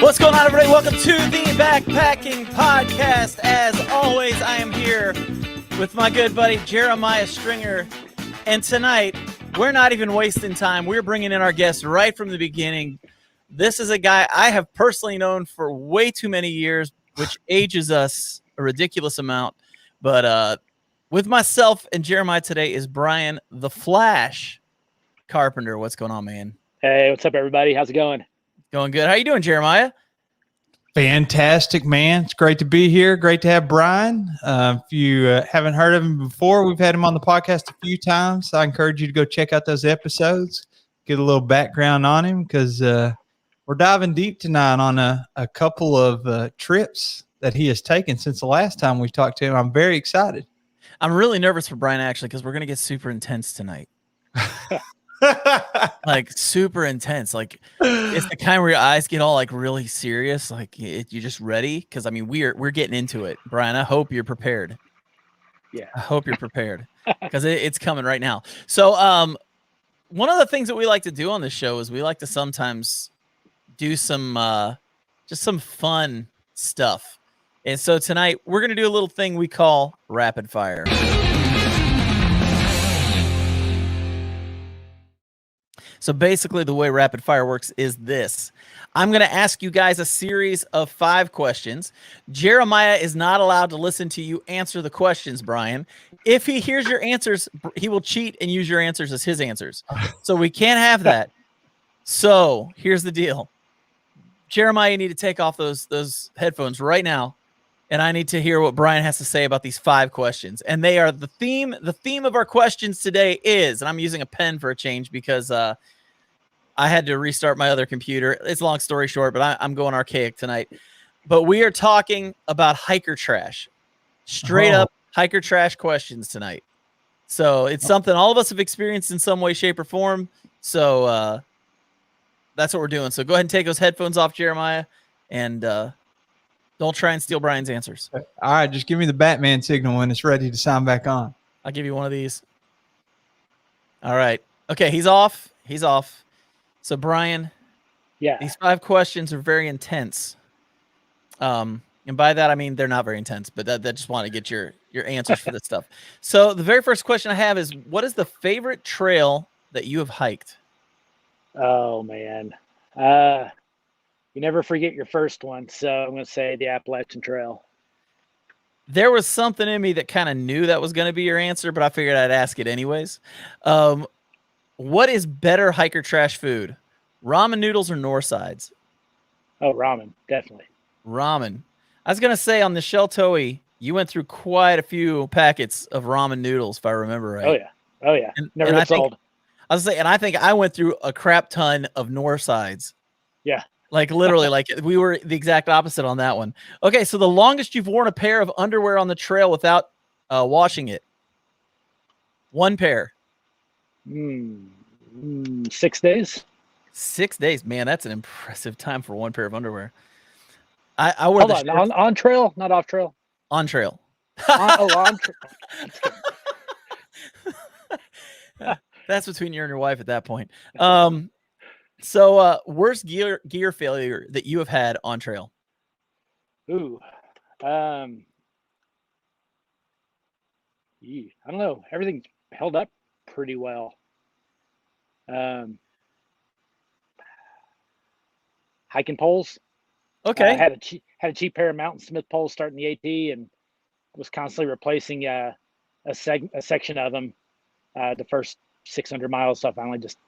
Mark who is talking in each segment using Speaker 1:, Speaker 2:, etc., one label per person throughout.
Speaker 1: What's going on, everybody? Welcome to the Backpacking Podcast. As always, I am here with my good buddy Jeremiah Stringer. And tonight, we're not even wasting time. We're bringing in our guest right from the beginning. This is a guy I have personally known for way too many years, which ages us a ridiculous amount. But with myself and Jeremiah today is Brian the Flash Carpenter. What's going on, man?
Speaker 2: Hey, what's up, everybody? How's it going?
Speaker 1: Going good. How you doing, Jeremiah?
Speaker 3: Fantastic, man. It's great to be here. Great to have Brian. If you haven't heard of him before, we've had him on the podcast a few times. I encourage you to go check out those episodes, get a little background on him, because we're diving deep tonight on a couple of trips that he has taken since the last time we talked to him. I'm very excited.
Speaker 1: I'm really nervous for Brian, actually, because we're going to get super intense tonight. Like super intense. Like it's the kind where your eyes get all like really serious. Like you're just ready. Because I mean, we're getting into it, Brian. I hope you're prepared.
Speaker 2: Yeah,
Speaker 1: I hope you're prepared because it's coming right now. So, one of the things that we like to do on this show is we like to sometimes do some just some fun stuff. And so tonight we're gonna do a little thing we call rapid fire. So basically the way rapid fire works is this. I'm going to ask you guys a series of 5 questions. Jeremiah is not allowed to listen to you answer the questions, Brian. If he hears your answers, he will cheat and use your answers as his answers. So we can't have that. So here's the deal. Jeremiah, you need to take off those headphones right now. And I need to hear what Brian has to say about these 5 questions. And they are the theme. The theme of our questions today is, and I'm using a pen for a change because I had to restart my other computer. It's a long story short, but I'm going archaic tonight. But we are talking about hiker trash. Straight up hiker trash questions tonight. So it's something all of us have experienced in some way, shape, or form. So that's what we're doing. So go ahead and take those headphones off, Jeremiah, and don't try and steal Brian's answers.
Speaker 3: All right, just give me the Batman signal when it's ready to sign back on.
Speaker 1: I'll give you one of these. All right. Okay, he's off. He's off. So, Brian,
Speaker 2: yeah,
Speaker 1: these 5 questions are very intense. And by that, I mean they're not very intense, but that just want to get your answers for this stuff. So the very first question I have is, what is the favorite trail that you have hiked?
Speaker 2: Oh, man. You never forget your first one, so I'm going to say the Appalachian Trail.
Speaker 1: There was something in me that kind of knew that was going to be your answer, but I figured I'd ask it anyways. What is better hiker trash food? Ramen noodles or Northsides?
Speaker 2: Oh, ramen, definitely.
Speaker 1: Ramen. I was going to say on the Sheltoe, you went through quite a few packets of ramen noodles, if I remember right.
Speaker 2: Oh, yeah. Oh, yeah. Never gets old.
Speaker 1: I was saying, and I think I went through a crap ton of Northsides.
Speaker 2: Yeah.
Speaker 1: Like literally, like we were the exact opposite on that one. Okay, so the longest you've worn a pair of underwear on the trail without washing it? 1 pair.
Speaker 2: 6 days.
Speaker 1: 6 days, man. That's an impressive time for 1 pair of underwear. I wore
Speaker 2: Hold on trail, not off trail.
Speaker 1: On trail.
Speaker 2: On trail.
Speaker 1: That's between you and your wife at that point. So worst gear failure that you have had on trail?
Speaker 2: Ooh. I don't know. Everything's held up pretty well. Hiking poles.
Speaker 1: Okay.
Speaker 2: I had a cheap pair of Mountain Smith poles starting the AT, and was constantly replacing a section of them. The first 600 miles, so I finally just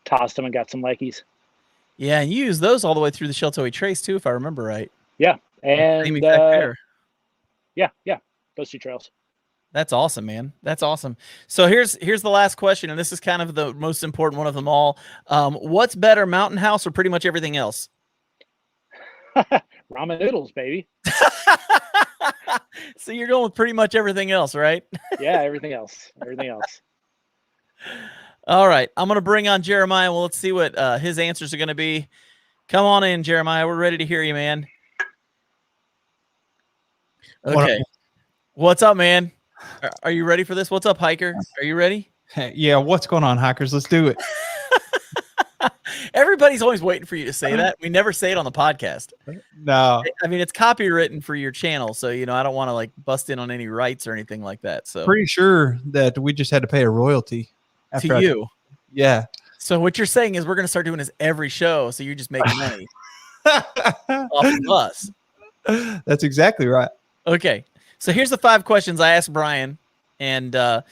Speaker 2: tossed them and got some Leckies.
Speaker 1: Yeah, and you used those all the way through the Sheltoe Trace too, if I remember right.
Speaker 2: Yeah, and yeah, those 2 trails.
Speaker 1: That's awesome, man. That's awesome. So here's the last question, and this is kind of the most important one of them all. What's better, Mountain House or pretty much everything else?
Speaker 2: Ramen noodles, baby.
Speaker 1: So you're going with pretty much everything else, right?
Speaker 2: Yeah, everything else. Everything else.
Speaker 1: All right. I'm going to bring on Jeremiah. Well, let's see what his answers are going to be. Come on in, Jeremiah. We're ready to hear you, man. Okay. What's up, man? Are you ready for this? What's up, hiker? Are you ready?
Speaker 3: Yeah, what's going on, hikers? Let's do it.
Speaker 1: Everybody's always waiting for you to say that. We never say it on the podcast.
Speaker 3: No.
Speaker 1: I mean, it's copywritten for your channel, so I don't want to like bust in on any rights or anything like that. So
Speaker 3: Pretty sure that we just had to pay a royalty
Speaker 1: to you.
Speaker 3: Yeah.
Speaker 1: So what you're saying is we're going to start doing this every show, so you just make money off of us.
Speaker 3: That's exactly right.
Speaker 1: Okay, so here's the 5 questions I asked Brian, and I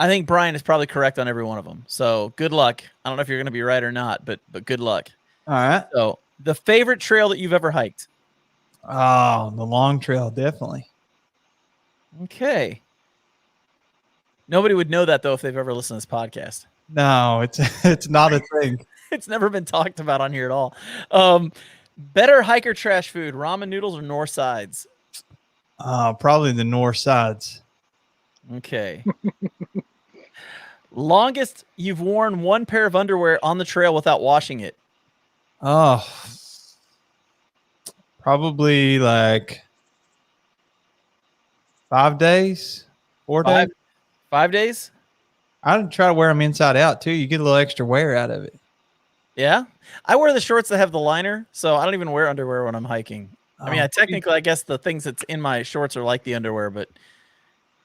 Speaker 1: think Brian is probably correct on every one of them. So good luck. I don't know if you're going to be right or not, but good luck.
Speaker 3: All right.
Speaker 1: So the favorite trail that you've ever hiked?
Speaker 3: Oh, the long trail, definitely.
Speaker 1: Okay. Nobody would know that though if they've ever listened to this podcast.
Speaker 3: No, it's not a thing.
Speaker 1: It's never been talked about on here at all. Better hiker trash food, ramen noodles or north sides?
Speaker 3: Probably the north sides.
Speaker 1: Okay. Longest you've worn one pair of underwear on the trail without washing it?
Speaker 3: Oh, probably like 5 days, 4 days.
Speaker 1: 5 days?
Speaker 3: I'd try to wear them inside out too. You get a little extra wear out of it.
Speaker 1: Yeah. I wear the shorts that have the liner, so I don't even wear underwear when I'm hiking. I mean, technically, I guess the things that's in my shorts are like the underwear, but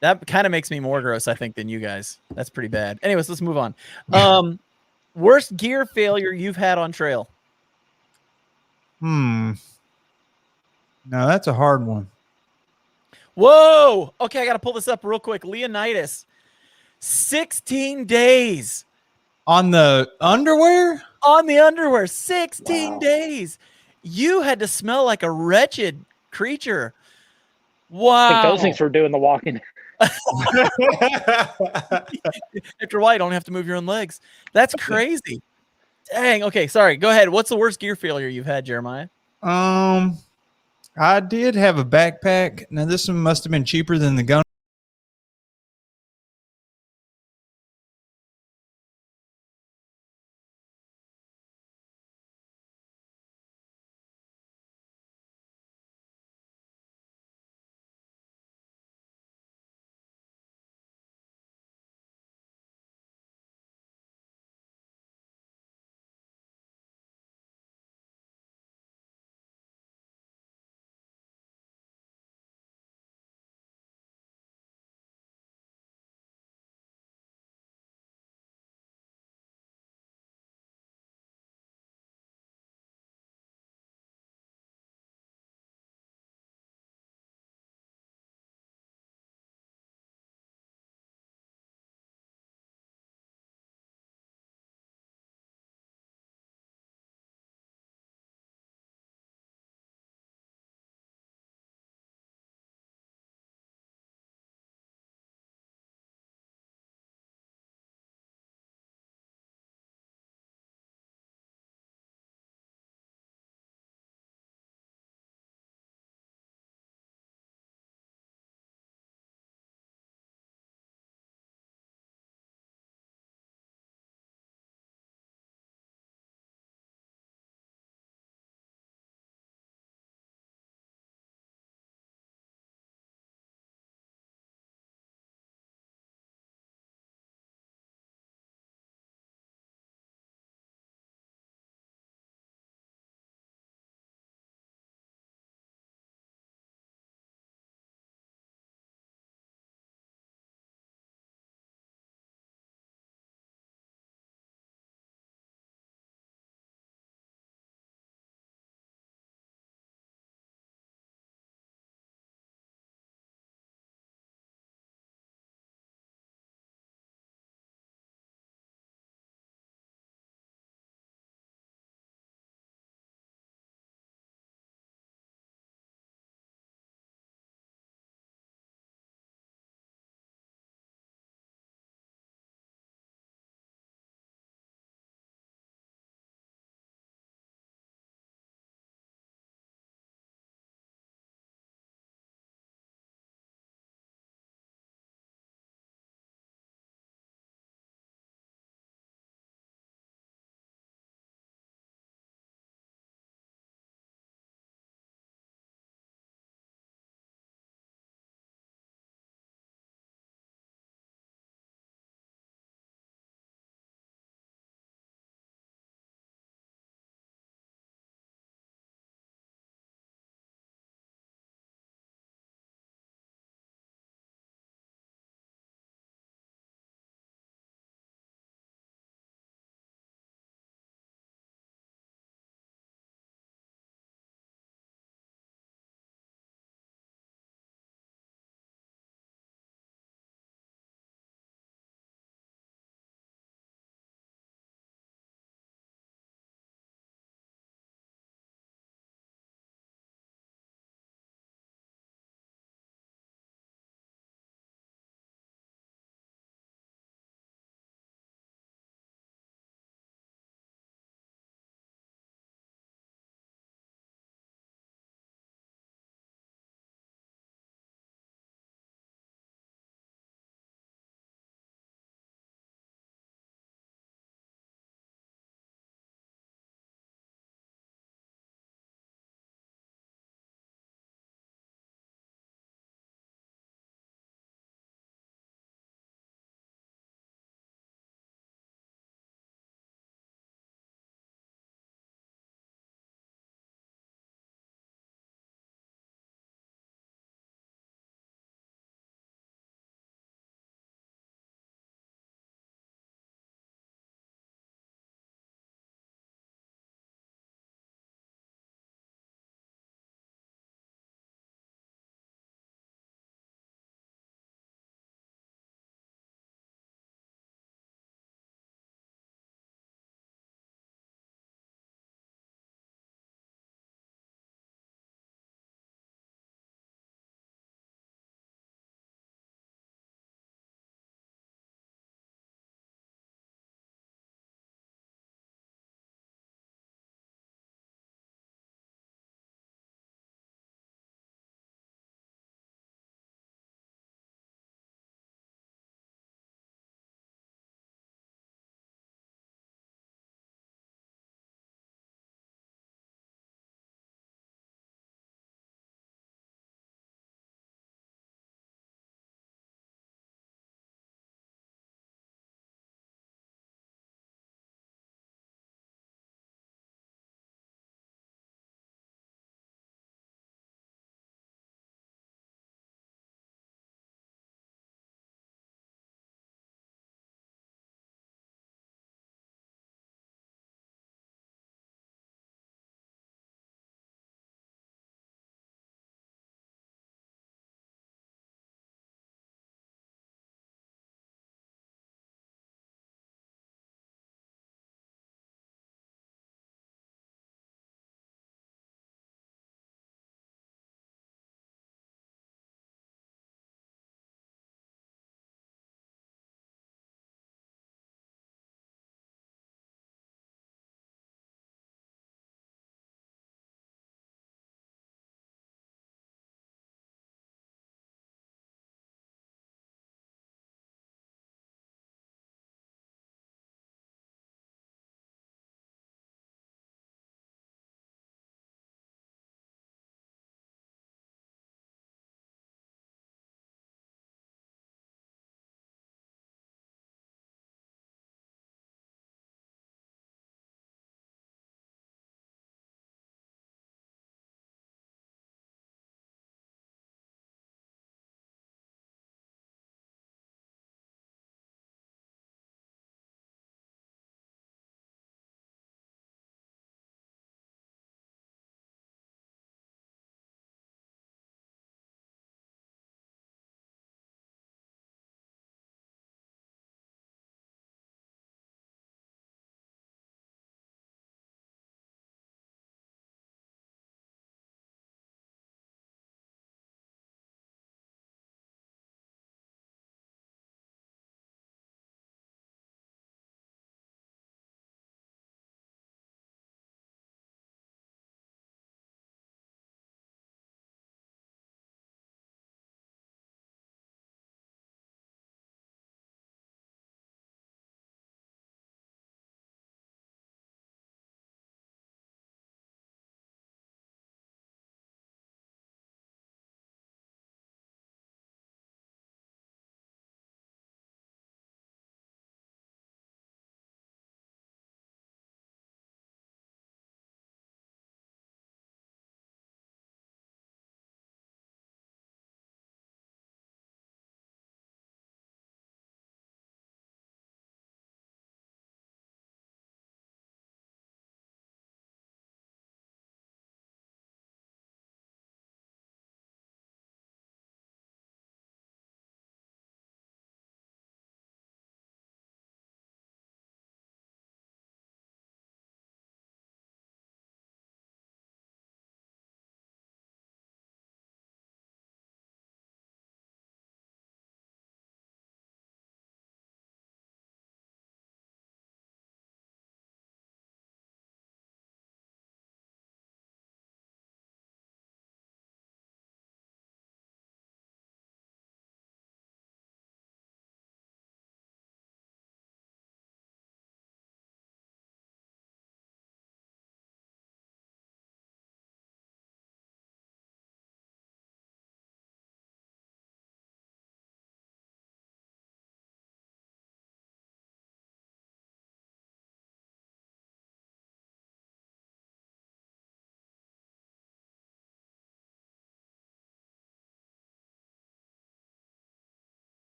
Speaker 1: that kind of makes me more gross, I think, than you guys. That's pretty bad. Anyways, let's move on. Worst gear failure you've had on trail?
Speaker 3: No, that's a hard one.
Speaker 1: Whoa. Okay, I got to pull this up real quick. Leonidas, 16 days.
Speaker 3: On the underwear?
Speaker 1: On the underwear, 16 days. You had to smell like a wretched creature. Wow.
Speaker 2: I think those things were doing the walking.
Speaker 1: After a while, you don't have to move your own legs. That's crazy. Dang. Okay, sorry. Go ahead. What's the worst gear failure you've had, Jeremiah?
Speaker 3: I did have a backpack. Now, this one must have been cheaper than the gun